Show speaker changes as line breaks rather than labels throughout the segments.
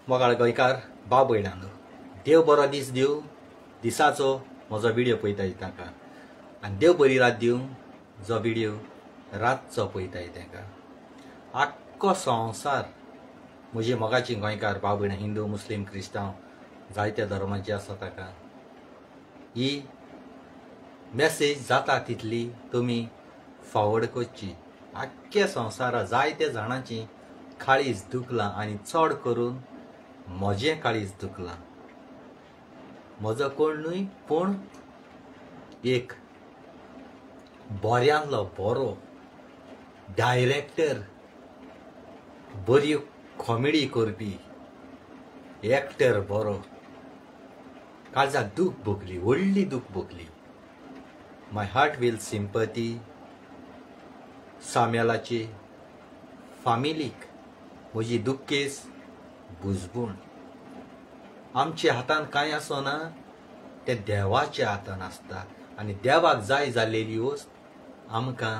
मोगाळ गोंयकार भाव भयणांनो, देव बरो दीस दिवं. दिसाचो म्हजो व्हिडिओ पळयताय तांकां, आनी देव बरी रात दिवं जो व्हिडिओ रातचो पळयताय तांकां. आख्खो संवसार म्हजे मोगाची गोंयकार भाव भयणां, हिंदू मुस्लीम क्रिस्तांव जायत्या धर्माचे आसा ताका ही मॅसेज जाता तितली तुमी फॉवर्ड करची. आख्ख्या संवसारा जायत्या जाणांची काळीज दुखलां आनी चड करून म्हजें काळीज दुखलां. म्हजो कोण न्हय पूण एक बऱ्यांतलो बरो डायरेक्टर, बरी कॉमेडी करपी एक्टर बरो काळजाक दूख भोगली, व्हडली दूख भोगली. माय हार्ट विल सिंपथी साम्यालाची फामिलीक म्हजी दुख्खेस बुजबूण. आमच्या हातान कांय आसना, ते देवाच्या हातान आसता आनी देवाक जाय जाल्लेली वस्त आमकां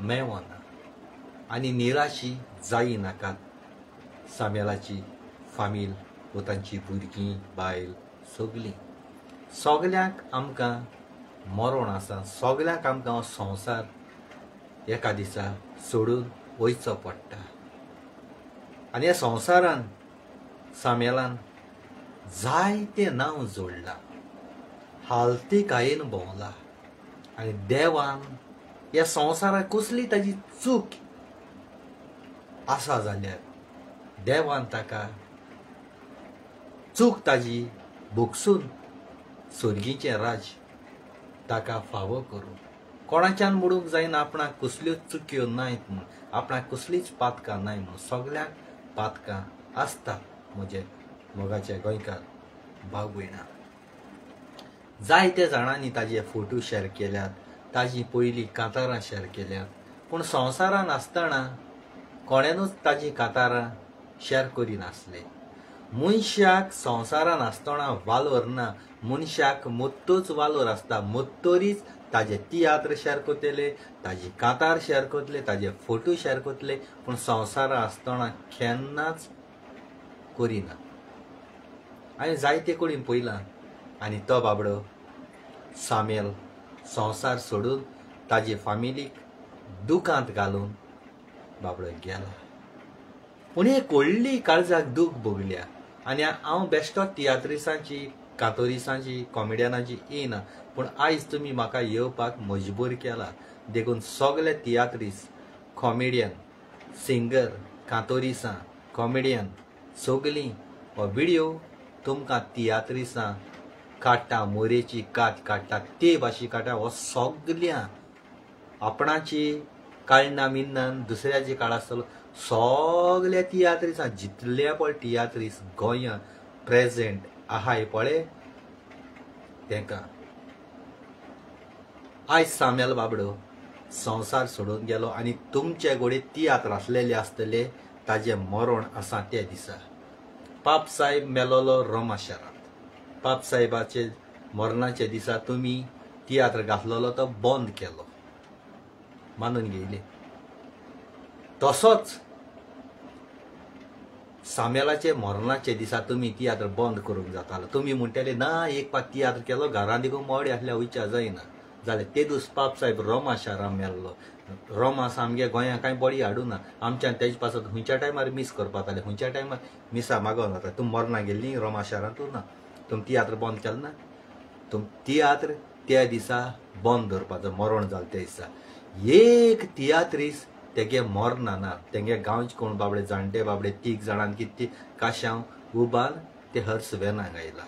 मेळना. आनी निराशी जायी नाकात. साम्यालाची फामील व तांची भुरगीं बायल सगल्यांक आमकां मरण आसा. सगल्यांक आमकां हो संवसार एका दिसा सोडून वयचो पडटा. आनी ह्या संवसारान साम्यालान जायते नांव जोडलां, हालतीकायेन भोंवला. आनी देवान ह्या संवसाराक कसली ताजी चूक आसा जाल्यार देवान ताका चूक ताजी भोगसून सर्गीचें राज ताका फावो करूं. कोणाच्यान म्हणूंक जायना आपणाक कसल्योच चुक्यो नायत म्हूण, आपणाक कसलीच पातकां नाय म्हूण. सगल्यांक पातकां आसतात म्हजे मोगाचे गोंयकार भाव भयणां. जायत्या जाणांनी ताजे फोटो शॅर केल्यात, ताजी पयलीं कांतारां शॅर केल्यात, पूण संवसारान आसतना कोणेनूच ताजी कांतारां शॅर करिनासले. मनशाक संवसारान आसतना वालोर ना, मनशाक मत्तूच वालोर आसता. मत्तरीच ताजे तियात्र शॅर करतले, ताजी कांतार शॅर करतले, ताजे फोटो शॅर करतले, पूण संवसारान आसतना केन्नाच करिना. हांवें जायते कडेन पळयलां. आनी तो बाबडो सामेल संवसार सोडून ताजे फामिलीक दुखांत घालून बाबडो गेला. पूण एक व्हडली काळजाक दूख भोगल्या. आनी हांव बेश्टो तियात्रिसांची, कांतोरिसांची, कॉमेडियनाची येयना, पूण आयज तुमी म्हाका येवपाक मजबूर केला. देखून सगळे तियात्रीस, कॉमेडियन, सिंगर, कांतोरिसां, कॉमेडियन सगळीं हो व्हिडिओ तुमकां तियात्रिसां काडटा, मोरेची कात काडटा, ते भाशे काडटा. हो सगळ्यां आपणाची काडना मिन्नान दुसऱ्याची काळ आसतलो. सगळ्या तियात्रिसां जितले पळय तियात्रीस गोंयां प्रेजेंट आहाय पळय तेंकां आयज साम्याल बाबडो संवसार सोडून गेलो. आनी तुमचे घोडे तियात्र आसलेले आसतले ताजें मरण आसा त्या दिसा. पाप साहेब मेलोलो रोमा शारांत. पाप साहेबाचे मरणाच्या दिसा तुमी तियात्र घातलेलो तो बंद केलो, मानून घेयले. तसोच सामेलाचे मरणाचे दिसा तुमी तियात्र बंद करूंक जातालो. तुमी म्हणटले ना, एक पात तियात्र केलो, घरां देखून मोडे आसल्या वयच्या जायना जाल्यार ते दीस पाप साहेब रोमा शारां मेल्लो. रोमा सामके गोंयां कांय बडी हाडूना. आमच्यान तेजे पासत खंयच्या टायमार मीस करपाताले, खंयच्या टायमार मिसा मागोन जाता. तुमी मरना गेल्ली रोमा शारांत तूं ना, तुमी तियात्र बंद केलें ना. तुमी तियात्र त्या दिसा बंद दवरपाचो, मरण जालें त्या दिसा. एक तियात्रीस तेगे मरना ना. तेंगे गांवचे कोण बाबडे जाणटे बाबडे 3 जाणांनी कितें काश्यां उबान ते हर्स वेनाक आयला.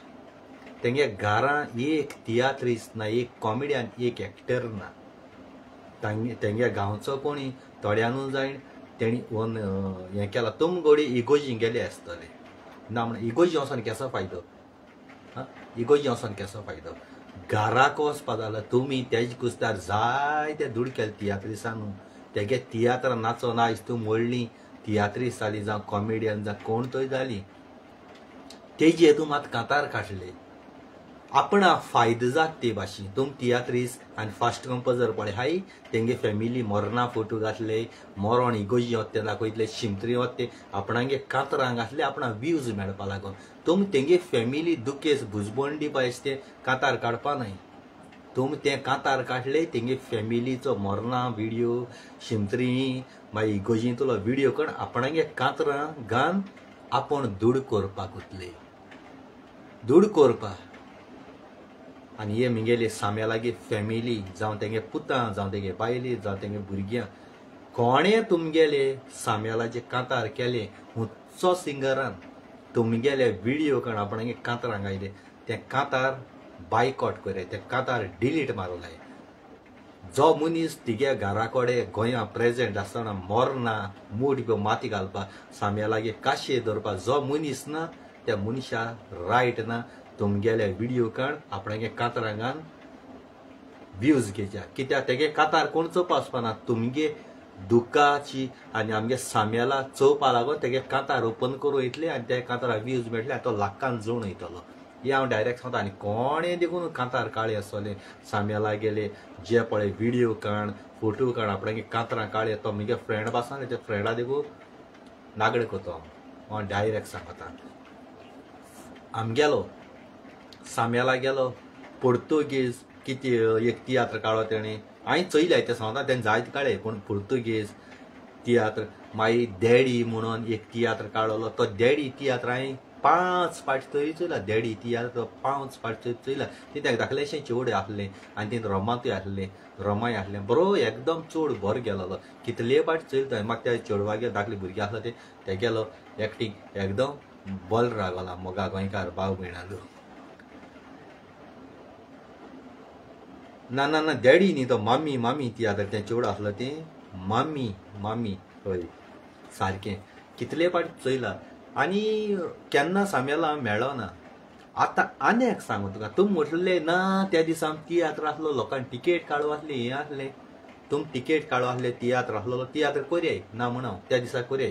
तेंगे घरां एक तियात्रीस ना, एक कॉमेडियन, एक एक्टर ना. तेंगे गांवचो कोणी थोड्यांनू जायन तेणी हें केलां. तुम गोडी इगोजी गेले आसतले ना म्हण. इगोजी वचोन केसो फायदो? इगोजी वचोन केसो फायदो? घराक वचपा जाल्यार तुमी तेजे कुस्तार जायते दूड केले तियात्रिसांनू. तेगे तियात्र नाचोन आयज तूं व्हडली तियात्रीस जाली, जावं कॉमेडियन, जावं कोण तोय जाली, तेजी हेतू मात कांतार काडले. आपण फायदो जात ते भाशी तुम तियात्रीस आनी फास्ट कंपोजर पळय हाय तेंगे फॅमिली मोरना फोटो घातले मोरण इगोजी वत ते दाखयतले शिमतरी वत ते आपणांगे कातरां घातले आपणा व्यूज मेळपा लागून तुम तेंगे फॅमिली दुखेस भुजबंडी पायस ते कातार काडपा न्हय तुम ते कातार काडले तेंगे फॅमिलीचो मोरना व्हिडिओ शिमतरी मागीर इगोजी तुलो व्हिडिओ काड आपणांगे कातरां घान आपण दूड करपाक वतले दूड करपा आनी हे म्हगेले साम्या लागी फॅमिली जावं तेंगे पुतां जावं तेंगे बायली जावं तेंगे भुरग्यां कोणें तुमगेले साम्यालाचे कांतार केले हुच्चो सिंगरान तुमगेले व्हिडिओ काडून आपणांगे कांतारां गायले ते कांतार बायकॉट करे ते कांतार डिलीट मारलाय जो मनीस तिगे घरा कडेन गोंयां प्रेजेंट आसतना मोरना मूठ घेवन माती घालपा साम्या लागी काशे दवरपा जो मनीस ना त्या मनशा रायट ना तुमगेले व्हिडिओ काड आपणांगे कातरांगान व्यूज घेवच्या कित्याक तेगे कातार कोण चोवपा वचपाना तुमगे दुखाची आनी आमगे साम्याला चोवपा लागून तेगे कातार ओपन करूं वयतले आनी त्या काताराक व्यूज मेळटले आनी तो लाखान जोड वयतलो हे हांव डायरेक्ट सांगता आनी कोणें देखून कांतार काळे आसतले साम्याला गेले जे पळय व्हिडिओ काड फोटो काड आपणांगे कांतरां काळे तो म्हगे फ्रेंड आसा त्या फ्रेंडा देखून नागड करता हांव डायरेक्ट सांगता आमगेलो साम्याला गेलो पोर्तुगीज कितें एक तियात्र काडलो तेणें हांवें चयलें तें सांगता तेणें जायते काडले पूण पोर्तुगीज तियात्र मागीर डॅडी म्हणून एक तियात्र काडलो तो डॅडी तियात्र हांवें 5 फावटी तरी चयला डॅडी तियात्र 5 फावटी चयला कित्याक धाकलेशें चेवड आसलें आनी तें रोमांतूय आसलें रोमाय आसलें बरो एकदम चड बरो गेलोलो कितले फावटी चयलो म्हाका त्या चेडवागे धाकले भुरगे आसलो ते गेलो एक्टींग एकदम बरो रागला मोगा गोंयकार भाव भयणालो ना ना ना डॅडी न्ही तो मामी मामी तियात्र तें चेवड आसलो तें मामी मामी हय सारकें कितले फावटी चयला आनी केन्ना साम्याला मेळ्ळो ना आतां आनी एक सांगू तुका तुम म्हटलें ना त्या दिसा तियात्र आसलो लोकांक टिकेट काडू आसली हें आसलें तुम टिकेट काडू आसले तियात्र आसलो तियात्र कोरयाय ना म्हण हांव त्या दिसा कोरयाय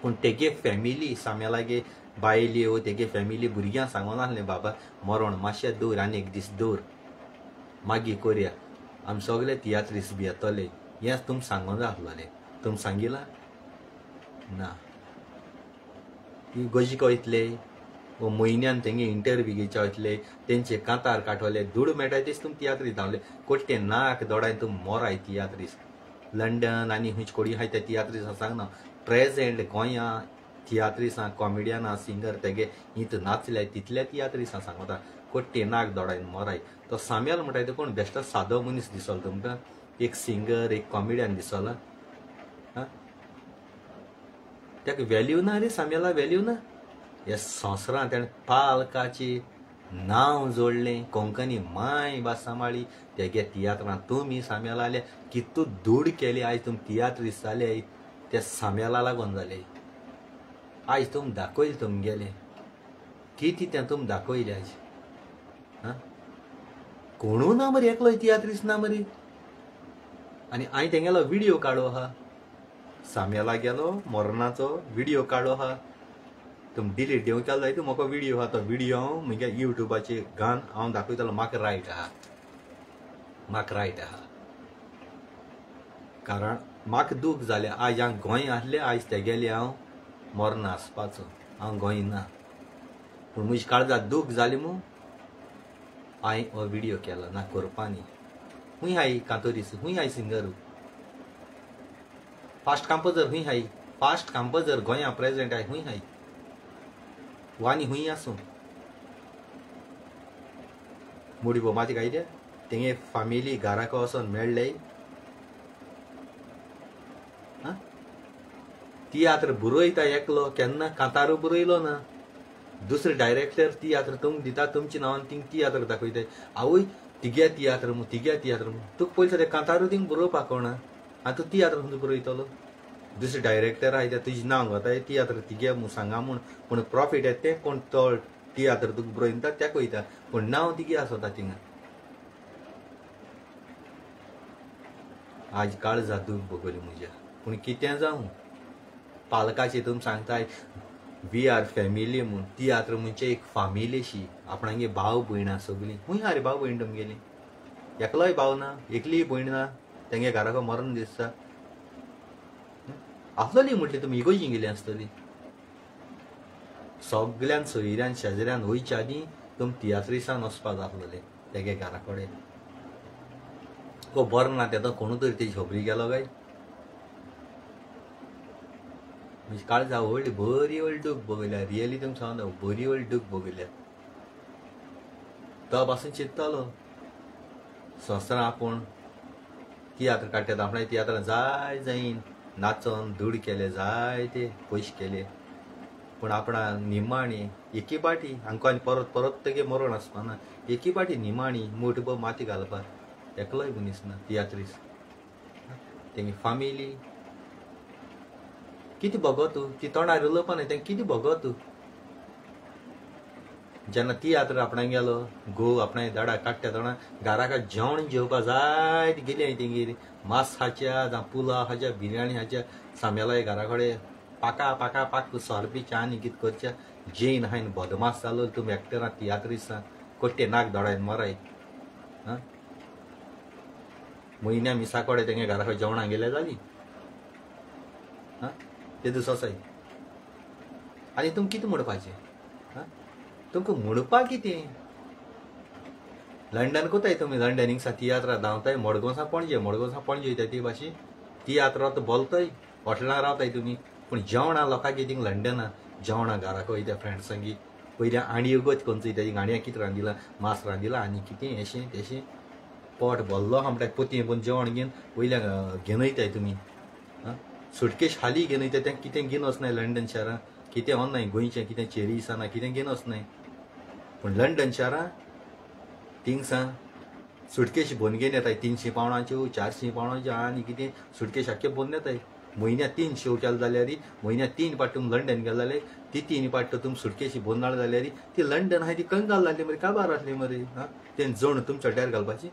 पूण तेगे फॅमिली साम्यालागे बायल्यो तेगे फॅमिली भुरग्यां सांगून आसलें बाबा मरण मातशें दवर आनी एक दीस दवर मागीर कोरया आमी सगळे तियात्रीस बी येतले हेंच तुम सांगून जाय आसलें तुम सांगिलां ना गोजिको वयतले म्हयन्यान तेंगे इंटरव्यू घेवचे वयतले तेंचे कांतार काटवले दूड मेळटाय तेच तुम तियात्रीस धांवले कोट्टे नाक दोडाय तुम मोराय तियात्रीस लंडन आनी खंयच कोडी आहाय त्या तियात्रीसां सांगना प्रेजेंट गोंयां तियात्रीसां कॉमेडियनां सिंगर तेगे हित नाचले तितले तियात्रीसां सांगता कोट्टे नाक दोडाय मोराय तो साम्याल म्हणटाय तो कोण बेश्टो सादो मनीस दिसलो तुमकां एक सिंगर एक कॉमेडियन दिसलो ताका व्हॅल्यू ना रे साम्याला व्हॅल्यू ना ह्या संवसारांत ताणें पालकाची नांव जोडलें कोंकणी माय भास सांबाळी तेगे तियात्रांत तुमी साम्याला आले कितू धूड केली आयज तुम तियात्रीस जाले त्या साम्याला लागून जाले आयज तुम दाखयले तुमगेले कितें तें तुम दाखयलें आयज कोणू ना मरे एकलो तियात्रीस ना मरे आनी हांवें तेंगेलो व्हिडिओ काडलो आहा साम्याला गेलो मोरनाचो व्हिडिओ काडलो आहा तुम डिलीट दिवंक जाय तूं म्हाका व्हिडिओ आहा तो व्हिडिओ हांव म्हज्या युट्यूबाचेर घान हांव दाखयतलो म्हाका रायट आहा कारण म्हाका दूख जालें आयज हांव गोंय आसलें आयज तेगेलें हांव मोरना आसपाचो हांव गोंय ना पूण म्हज्या काळजांत दूख जालें म्हूण हांवें हो व्हिडिओ केलो ना करपा न्ही खूंय हाय कांतोरीस खूंय हाय सिंगर फास्ट कंपोजर खूंय हाय फास्ट कंपोजर गोंयां प्रेजेंट आहाय खूंय हाय वानी खूंय आसूं मुडी बोमाती गायल्या तेंगे फॅमिली घराको वचोन मेळ्ळे तियात्र बरयता एकलो केन्ना कांतारू बरयलो ना दुसरे डायरेक्टर तियात्र तुमकां दिता तुमच्या नांवान थिंग तियात्र दाखयताय आवय तिगे तियात्र तुका पयलीं ते कांतारू थिंग बरोवपाक कळना आनी तूं तियात्र खंय बरयतलो दुसरे डायरेक्टर आहाय ते तुजें नांव घेताय तियात्र तिगे सांगा म्हूण पूण प्रॉफीट येता तें कोण तो तियात्र तुका बरयता तेका वयता पूण नांव तिगे आसता थिंगा आज काळजां दूख भोगली म्हज्या पूण कितें जावं पालकाचें तुमी सांगताय वी आर फॅमिली म्हूण तियात्र म्हणजे एक फामिलीशी आपणागे भाव भयणां सगळीं खूंय हा रे भाव भयण तुमगेली एकलोय भाव ना एकली भयण ना तेंगे घराको मरण दिसता आसलोली म्हटली तुमी इगोजी गेली आसतली सगळ्यान सोयऱ्यान शेजऱ्यान वयच्या आदीं तुम तियात्रिसान वचपाक आसलेले तेगे घरा कडेन तो बरो ना तेदो कोणू तरी तेजी खबरी गेलो काय म्हणजे काळजा व्हडली बरी व्हडली दूख भोगल्या रियली तुमकां सांगता बरी व्हडली दूख भोगल्या तो पासून चिंततालो संवसारां आपूण तियात्र काडटात आपणें तियात्रां जाय जायन नाचोन धूड केले जायते पयशे केले पूण आपणा निमाणी एकी पाटी हांकां आनी परत परत तेगे मरण आसपाना एकी पाटी निमाणी मुठभर माती घालपाक एकलोय मनीस ना तियात्रीस तेंगे फामिली कितें भोगो तूं ती तोंडार उलोवपा न्हय तें कितें भोगो तूं जेन्ना तियात्र आपणाक गेलो घोव आपणाक दाडा काडटा तेन्ना घराका जेवण जेवपा जाय गेली हांवें तेंगेर मास खाच्या जावं पुलाव खाच्या बिरयाणी खाच्या सामेलाय घरा कडेन पाका पाका पाक सोरपी च्या आनी कितें करच्या जेन हायन बदमास जालो तुमी एक्टरां तियात्रिसां कोट्टे नाक दोडायन मराय म्हयन्या मिसा कडेन तेंगे घरा कडेन जेवणाक गेल्या जाली ते दुसोसाय आनी तुमकां कितें म्हणपाचें तुमकां म्हणपा कितें लंडन कोताय तुमी लंडनीक सा तियात्रां धांवताय मडगांवसा पणजे वयताय ती भाशी तियात्र तो बोलताय हॉटेलां रावताय तुमी पूण जेवणां लोकांक थिंग लंडना जेवणां घराक वयता फ्रेंड्स संगी पयल्या आणी उगत कोण चयता गाणयां कितें रांदिलां मास रांदिलां आनी कितें हेशें तेशें पोट भरलो हा म्हणटा पोतये पूण जेवण घेवन वयल्या घेवन वयताय तुमी सुटकेश हाली घेवन वयता तें कितें घेवन वचनाय लंडन शारां कितें वनाय गोंयचें कितें चेरी दिसाना कितें घेवन वचनाय पूण लंडन शारां थिंगसां सुटकेश भरून घेवन येताय 300 पावणाच्यो 400 पावणाच्यो आनी कितें सुटकेश आख्खे भरून येताय म्हयन्या 3 शो केले जाल्यार म्हयन्या 3 पाट तुमी लंडन गेले जाल्यार ती 3 पाट तुमी सुटकेशी भरून हाडले जाल्यार ती लंडन आहाय ती कंगाल जाल्ली मरे काबार आसली मरे तें जण तुमच्या वाट्यार घालपाची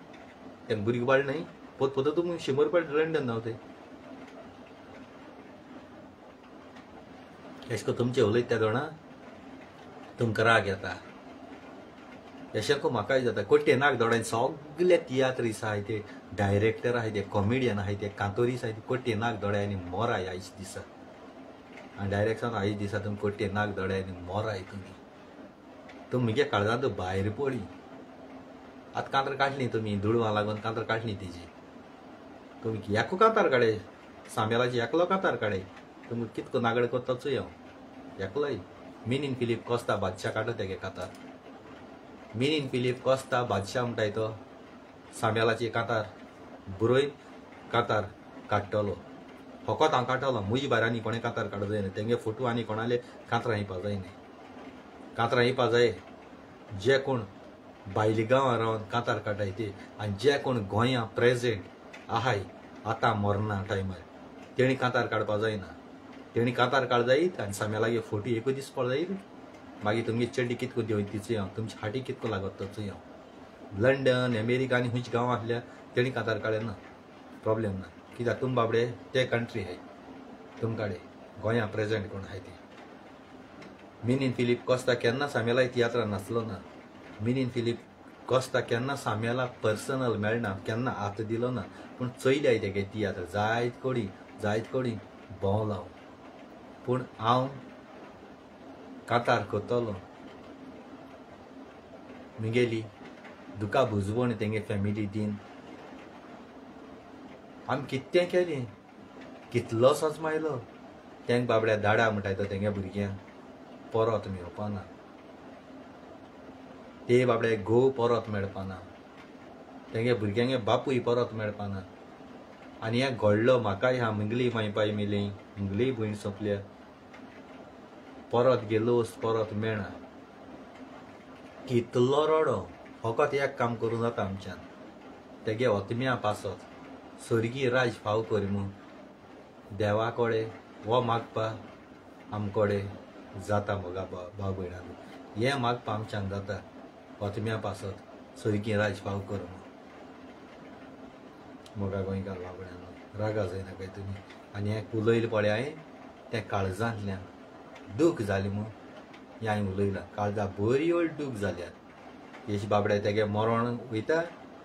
तें भुरगीं बाळ न्हय पोत पोत तुमी 100 पाट लंडन धांवताय एश को तुमचे उलयता त्या जाणा तुमकां राग येता अशें म्हाकाय जाता कोट्टे नाक दोडायन सगळे तियात्रीस आहाय ते डायरेक्टर आहाय ते कॉमेडियन आहाय ते कांतोरीस आहाय ते कोट्टे नाक दोडाय आनी मोराय आयज दिसा आनी डायरेक्ट सांग आयज दिसा तुमी कोट्टे नाक दोडाय आनी मोराय तुमी म्हगे काळजांत भायर पडी आतां कांतर काडली तुमी दुडवां लागून कांतर काडली तेजी तुमी एकू कांतार काडे सामेलाची एकलो कांतार काडे तुमी कितको नागडे कोत्ता चोय हांव एकलोय मिनीन फिलीप कोस्ता बादशाह काडलो तेगे कांतार मिनीन फिलीप कोस्ता बादशाह म्हणटाय तो सामेलाची कांतार बरोयन कांतार काडटलो फकत हांव काडटलो म्हजी भायर आनी कोणें कांतार काडूं जायना तेंगे फोटो आनी कोणाले कांतरां येवपा जायना कांतरां येवपा जाय जे कोण भायले गांवां रावन कांतार काडटाय ते आनी जे कोण गोंयां प्रेजेंट आहाय आतां मरना टायमार तेणी कांतार काडपा जायना तेणी कांतार काड जायत आनी सामेलागे फोटो एकूच दीस पड जायत मागीर तुमगे चेड्डी कितको दिवं तिचोय हांव तुमची हाटी कितको लागत तोचोय हांव लंडन अमेरिका आनी खंयची गांवां आसल्या तेणी कांतार काडना प्रॉब्लेम ना कित्याक तुम बाबडे ते कंट्री हाय तुमकाडे गोंयां प्रेजेंट कोण आहाय ते मिनीन फिलीप कोस्ता केन्ना सामेला तियात्रां नाचलो ना मिनीन फिलीप कोस्ता केन्ना सामेला पर्सनल मेळना केन्ना हात दिलो ना पूण चयल्याय तेगे तियात्र जायत कोडी भोंवलो पूण हांव कांतार कोत्तलो मुगेली दुका बुजवण तेंगे फॅमिली दिन आमी कितें केलें कितलोसोच मायलो तेंक बाबड्या धाडा म्हणटाय तो तेंगे भुरग्यांक परत मेळपाना ते बाबडे घोव परत मेळपाना तेंगे भुरग्यांगे बापूय परत मेळपाना आनी हें घडलो म्हाकाय हा मुगली मायपाय मेली मुगली भयण सोंपल्या परत गेलोस परत मेळना कितलो रडो फकत एक काम करूं जाता आमच्यान तेगे ओतम्या पासत स्वर्गीय राज फाव कर म्हूण देवा कडेन हो मागपा आमकोडे जाता मोगा भाव भयणां हें मागपा आमच्यान जाता ओतम्या पासत स्वर्गीय राज फाव कर म्हूण मोगा गोंयकार भाव भयणां रागा जायना काय तुमी आनी हें उलयले पळय हांवें तें काळजांतल्यान दूख जाली म्हूण हांवें उलयलां काळजा बरी व्हड दूख जाल्यात हेच बाबड्या तेगे मरण वयता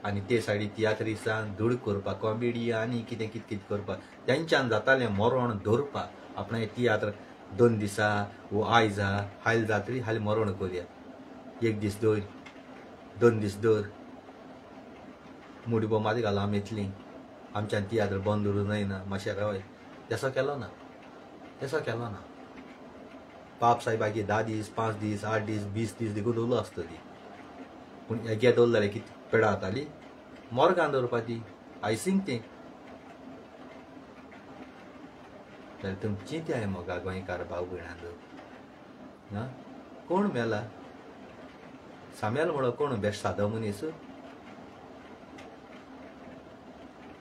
आनी ते सायडी तियात्रिसान धूड करपाक कॉमेडी आनी कितें कितें कितें करपाक तेंच्यान जातालें मरण धरपाक आपणें तियात्र 2 दिसा वो आयज हायल जातरी हायल मरण करुया 1 दीस दवर 2 दीस दवर मुडी बोमात घालून आमी येतलीं आमच्यान तियात्र बंद दवरूं जायना मातशें रावय तेसो केलो ना बाप साहेबाची 10 दीस 5 दीस 8 दीस 20 दीस देखून दवरलो आसतली पूण हेगे दवरले जाल्यार कितें पेडा जाताली मोरगां दवरपाची आयसींग तें जाल्यार तुमची ती हांवें मोगा गोंयकार भाव भयणां कोण मेला सामेल म्हणो कोण बेस्ट सादो मनीस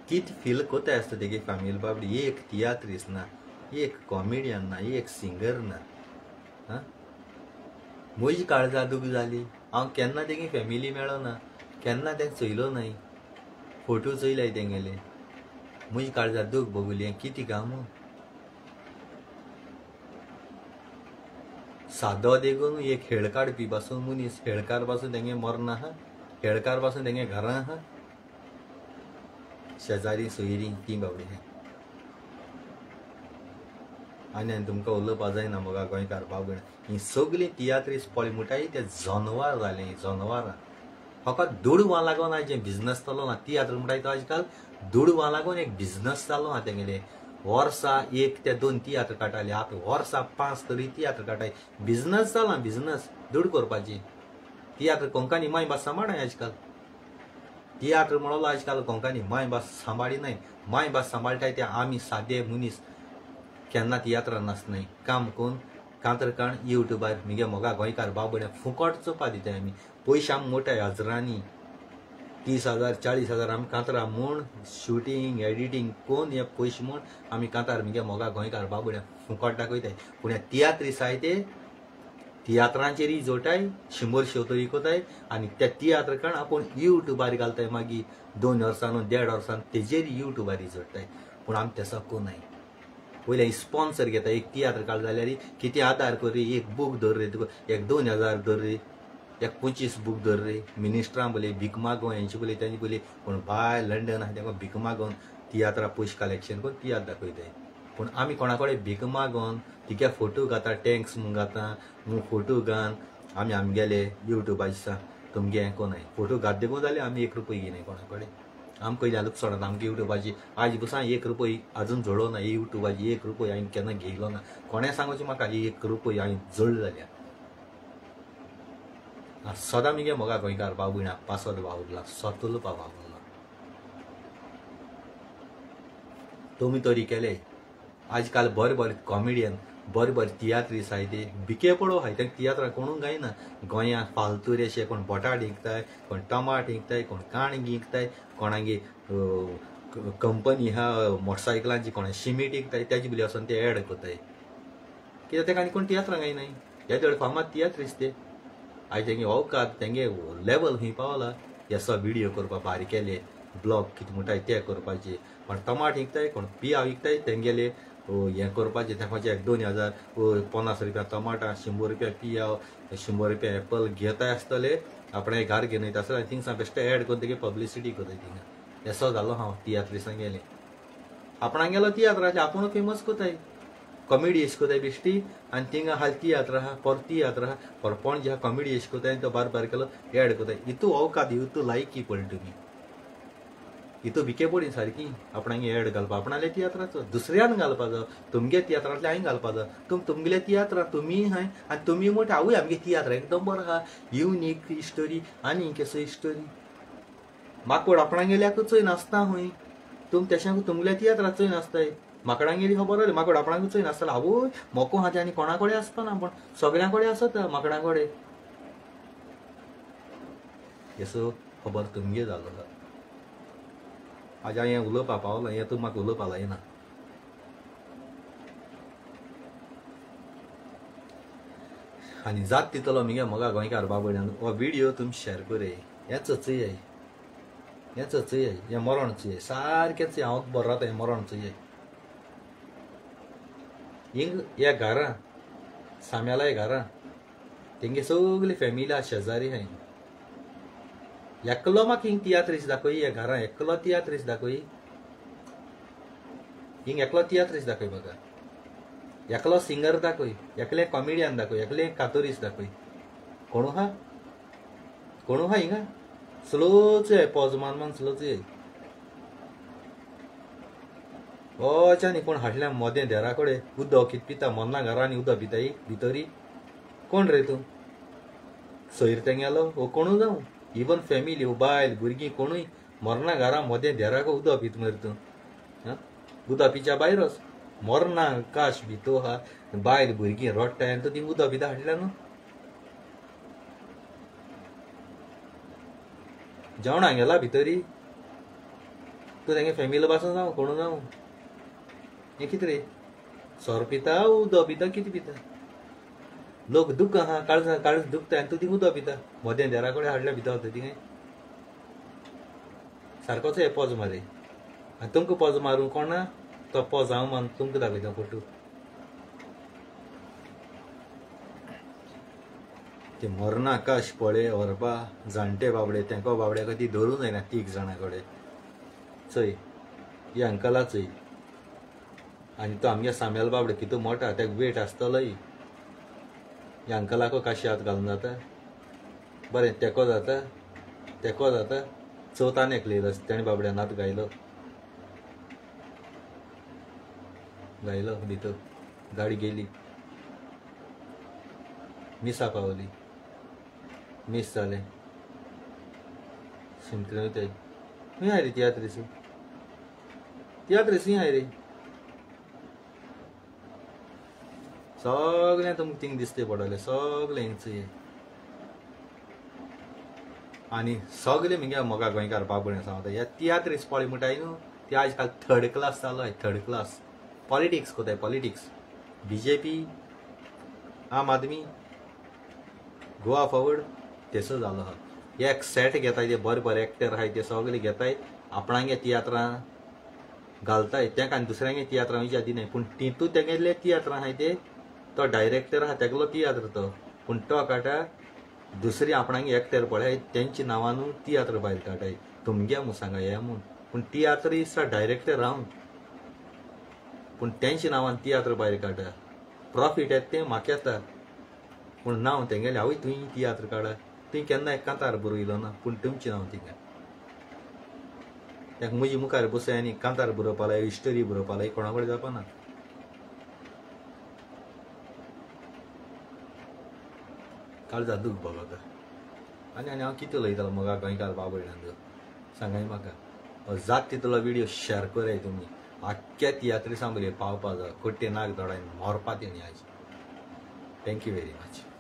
कितें फील कोताय आसता तेगे फॅमिली बाबडी एक तियात्रीस ना एक कॉमेडियन ना एक सिंगर ना म्हजी काळजा दूख जाली हांव केन्ना तेगे फॅमिली मेळो ना केन्ना तें चयलो नाय फोटो चयलाय तेंगेले म्हजी काळजा दूख बगुली कितें काम सादो देखून एक खेळ काडपी पासून मनीस खेळकार पासून तेंगे मरण आहा खेळकार पासून तेंगे घरां आहा शेजारी सोयरी ती बाबडी आनी तुमकां उलोवपा जायना म्हाका गोंयकार भाव भयण ही सगळीं तियात्रीस पॉलिमुटाय ते जनवार जाले जनवारां फकत दुडवां लागून आज बिझनस चालू ना तियात्र म्हणटाय तो आज काल दुडवां लागून एक बिझनस चालू आहा तेंगेले वर्सा 1 ते 2 तियात्र काडटाले आतां वर्सा 5 तरी तियात्र काडटाय बिझनस जाला बिझनस दूड करपाची तियात्र कोंकणी मायभास सांबाळाय आज काल तियात्र म्हणलो आज काल कोंकणी मायभास सांबाळी नाय मायभास सांबाळटाय ते आमी सादे मनीस केन्ना तियात्रान नासनाय काम कोण कांतरकाण युट्यूबार मिगे मोगा गोंयकार भाव भयण फुकट चोपा दिताय आमी पयशे आमी मोठाय हजरांनी 30,000 40,000 आमी कांतरां म्हूण शुटींग एडिटींग कोण हे पयशे म्हूण आमी कांतार मिगे मोगा गोंयकार भाव भयण फुकट दाखयताय पूण ह्या तियात्रीस आहाय ते तियात्रांचेरय जोडटाय 100 शो तरी कोताय आनी त्या तियात्रकाण आपूण युट्यूबार घालताय मागीर 2 वर्सांनी 1.5 वर्सान तेजेर युट्यूबार जोडटाय पूण आमी तेसो कोनाय पयले स्पॉन्सर घेता एक तियात्र काड जाल्यार कितें आदार कर रे एक बूक धर रे तुका एक 2000 धर रे एक 25 बूक धर रे मिनिस्टरां बोले भीक मागोवन हेंचे बोले तेंचे बोले पूण भायर लंडन आहा तेका भीक मागोवन तियात्रा पयशे कलेक्शन करून तियात्र दाखयताय पूण आमी कोणा कडेन भीक मागोवन तिगे फोटो घाता टँक्स म्हूण घाता म्हूण फोटो घान आमी आमगेले युट्यूबार दिसा तुमगे कोनाय फोटो घात देखून जाल्यार आमी 1 रुपया घेयनाय कोणा कडेन आमकां पयलीं आलूक सोडना आमगे युट्यूबाची आज बसा 1 रुपया अजून जोडलो ना युट्यूबाची 1 रुपया हांवें केन्ना घेयलो ना कोणें सांगोचें म्हाका 1 रुपया हांवें जोडलो जाल्यार सदां मिगे मोगा गोंयकार भाव भयणां पासत वावुरला सोतलो वावुरला तुमी तरी केले आज काल बरे बरे कॉमेडियन बरे बरे तियात्रीस आहाय ते भिके पडो आहाय ते तियात्रां कोणूच गायना गोंयांत फालतू रे अशे कोण बटाट विकताय कोण टमाट विकताय कोण काण विकताय कोणागे कंपनी आहा मोटरसायकलांची कोणा शिमीट विकताय तेजे बिली वचोन ते एड कोताय कित्याक तेका आनी कोण तियात्रां गायनाय हे चड फामाद तियात्रीस ते आयज तेंगे अवकात तेंगे लेवल खंय पावला हेसो व्हिडियो करपाक बारीकेले ब्लॉग कितें म्हणटाय ते करपाचे कोण टमाट विकताय कोण पिया विकताय तेंगेले हें करपाचें तेंचे 2000 50 रुपया टमाटां 100 रुपया पिया 100 रुपया एप्पल घेताय आसतले आपणें घर घेवन वयता आसतले थिंगसा बेश्टे एड करून तेगे पब्लिसिटी कोताय थिंगा हेसो जालो हांव तियात्रिसां गेलें आपणाक गेलो तियात्राचे आपूण फेमस कोताय कॉमेडी एश कोताय बेश्टी आनी थिंगा हाल तियात्र आहा तियात्र आहा पणजे आहा कॉमेडी एश कोताय तो बार बार केलो एड कोताय हितू अवकात हितू लायकी पडली तुमी हितू भिके पडी सारकी आपणाक एड घालपा आपणाले तियात्राचो दुसऱ्यान घालपाचो तुमगे तियात्रांतले हांवें घालपाचो तुमगेले तियात्र तुमी हाय आनी तुमी म्हणटा आवय आमगे तियात्र एकदम बरो आहा युनीक हिस्टोरी आनी केसो हिस्टोरी माकोड आपणाक गेल्याकूच चोय नासता खंय तुम तेशाक तुमगेल्या तियात्रात चोय नासताय माकडांक गेली खबर जाली माकड आपणाक चोय नासतालो आवय मोको हाते आनी कोणा कडेन आसपाना पूण सगळ्यां कडेन आसत माकडां कडेन हेसो खबर तुमगे जालो आज हांवें उलोवपा पावलो हें तूं म्हाका उलोवपा लायना आनी जात तितलो मिगे मोगा गोंयकार भाव भयणां हो व्हिडियो तुमी शेअर कराय हें चचयाय हें मरण चोय सारकेंच हांव बरो रावता हें मरण चोय हिंग ह्या घरां साम्याला घरां तेंगे सगळी फॅमिली आहा शेजारी हाय एकलो म्हाका हिंग तियात्रीस दाखय हे घरां एकलो तियात्रीस दाखय हिंग एकलो तियात्रीस दाखय म्हाका एकलो सिंगर दाखय एकले कॉमेडियन दाखय एकले कातोरीस दाखय कोण हा हिंगा स्लोच आहे पोजमान मान स्लोच आहे नी कोण हाडल्या मोदें देरा कडेन उदक कित पिता मोन्ना घरांनी उदक पिताय भितरी कोण रे तूं सयर तेंगेलो वो कोणू जावं इवन फॅमिली बायल भुरगीं कोणूय मोरना घरा मोदें देराक उदक पित मरे तूं उदक पिच्या भायर वच मोरना काश भितो हा बायल भुरगीं रोडटाय आनी तूं ती उदक पिता हाडल्या न्हू जेवणा गेला भितरी तूं तेंगे फॅमिली पासून जावं कोणू जावं हें कितें रे सोर पिता उदक पिता कितें पिता लोक दुख आहा काळज दुखता आनी तूं ती उदक पिता मोदें देरा कडेन हाडल्या भितर वता तिंगे सारकोच हे पोज मारे आनी तुमकां पोज मारूं कोणा तो पोज हांव मान तुमकां दाखयता फोटो ते मोरना आकाश पळे व्हरपा जाणटे बाबडे तेंको बाबड्याक ती धरूं जायना 3 जाणां कडेन चय ही अंकला चय आनी तो आमगे सामेल बाबडे कितू मोठा तेका वेट आसतलोय ह्या अंकलाको काशी हात घालून जाता बरें तेको जाता चवथान एकलेलो तेणे बाबड्यान हात गायलो भितर गाडी गेली मिसा पावली मिस जालें शिमतलें वयताय खंय हाय रे तियात्रीस खंय हाय रे सगळें तुमकां थिंग दिसते पडले सगळें हिंगच आनी सगळे म्हगे मोगा गोंयकार बाबडे सांगता ह्या तियात्रीस पळय म्हणटाय न्हू ती आज काल 3rd क्लास जालोय 3rd क्लास पॉलिटिक्स कोताय politics BJP Aam Aadmi Goa forward तेसो जालो हा एक सेट घेताय ते बरे एक्टर आहाय ते सगळे घेताय आपणांगे तियात्रां घालताय तेका आनी दुसऱ्यांगे तियात्रां विचार दिनाय पूण तितू तेगेले तियात्रां आहाय ते तो डायरेक्टर आहा तेगलो तियात्र तो पूण तो काटा दुसरी आपणांगे एक्टर पळय तेंच्या नांवानू तियात्र भायर काटाय तुमगे म्हूण सांगा हे म्हूण पूण तियात्र इज डायरेक्टर हांव पूण तेंच्या नांवान तियात्र भायर काडा प्रॉफिट येता तें म्हाका येता पूण नांव तेंगेलें हांवूय तुवें तियात्र काडा तुवें केन्ना एक कांतार बरयलो ना पूण तुमचें नांव तिंगा तेका म्हजी मुखार बसय आनी कांतार बरोवपा लाय हिस्टरी बरोवपा लाय कोणा कडेन जावपा ना काळजा दूख बघा आनी हांव कितें उलयतालो म्हाका गोंयकार बाबड्यान सांगाय म्हाका जात तितलो व्हिडिओ शेअर कराय तुमी आख्ख्या तियात्री सांगले पावपा जाय खोट्टे नाक दोडायन मोरपा तेणी आज थँक्यू व्हेरी मच